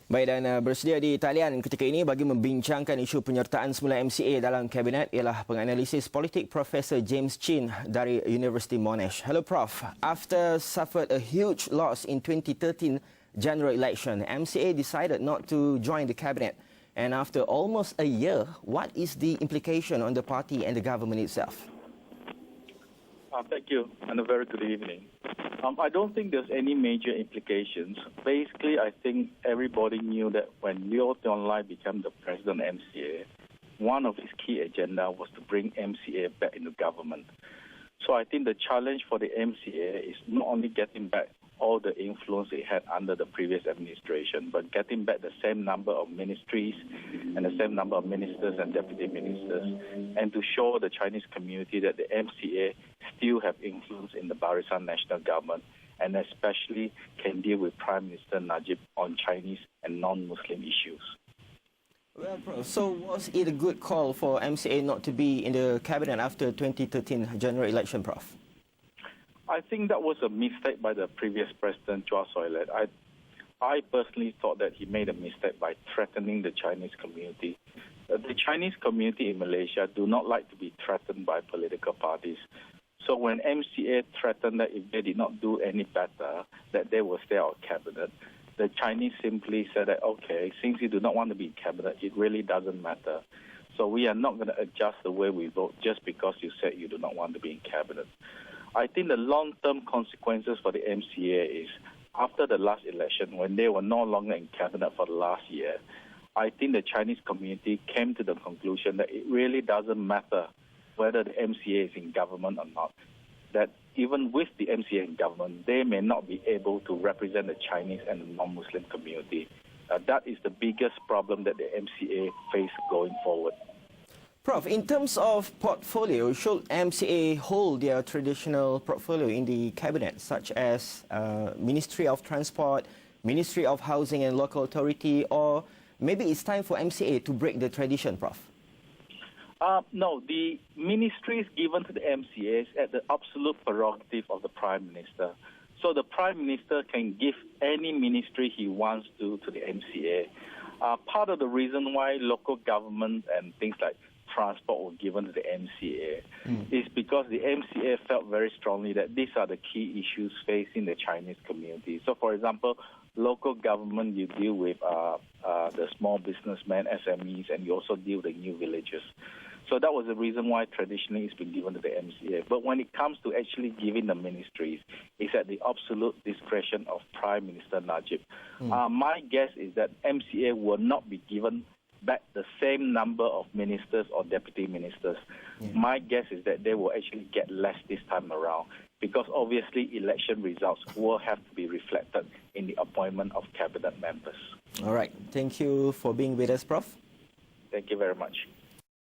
Baik, dan bersedia di talian ketika ini bagi membincangkan isu penyertaan semula MCA dalam kabinet ialah Penganalisis Politik Prof James Chin dari Universiti Monash. Hello Prof. After suffered a huge loss in 2013 general election, MCA decided not to join the cabinet. And after almost a year, what is the implication on the party and the government itself? Thank you, and a very good evening. I don't think there's any major implications. Basically, I think everybody knew that when Leo Lai became the president of MCA, one of his key agenda was to bring MCA back into government. So I think the challenge for the MCA is not only getting back all the influence it had under the previous administration, but getting back the same number of ministries and the same number of ministers and deputy ministers, and to show the Chinese community that the MCA still have influence in the Barisan national government, and especially can deal with Prime Minister Najib on Chinese and non-Muslim issues. Well, Prof, so was it a good call for MCA not to be in the cabinet after 2013 general election, Prof? I think that was a mistake by the previous president, Chua Soilet. I personally thought that he made a mistake by threatening the Chinese community. The Chinese community in Malaysia do not like to be threatened by political parties. So when MCA threatened that if they did not do any better, that they will stay out of cabinet, the Chinese simply said that, okay, since you do not want to be in cabinet, it really doesn't matter. So we are not going to adjust the way we vote just because you said you do not want to be in cabinet. I think the long-term consequences for the MCA is, after the last election, when they were no longer in cabinet for the last year, I think the Chinese community came to the conclusion that it really doesn't matter whether the MCA is in government or not, that even with the MCA in government, they may not be able to represent the Chinese and the non-Muslim community. That is the biggest problem that the MCA face going forward. Prof, in terms of portfolio, should MCA hold their traditional portfolio in the cabinet, such as Ministry of Transport, Ministry of Housing and Local Authority, or maybe it's time for MCA to break the tradition, Prof? No, the ministries given to the MCA is at the absolute prerogative of the Prime Minister. So the Prime Minister can give any ministry he wants to the MCA. Part of the reason why local government and things like transport were given to the MCA is because the MCA felt very strongly that these are the key issues facing the Chinese community. So, for example, local government, you deal with the small businessmen, SMEs, and you also deal with the new villages. So that was the reason why traditionally it's been given to the MCA. But when it comes to actually giving the ministries, it's at the absolute discretion of Prime Minister Najib. My guess is that MCA will not be given back the same number of ministers or deputy ministers. My guess is that they will actually get less this time around, because obviously election results will have to be reflected in the appointment of cabinet members. All right. Thank you for being with us, Prof. Thank you very much.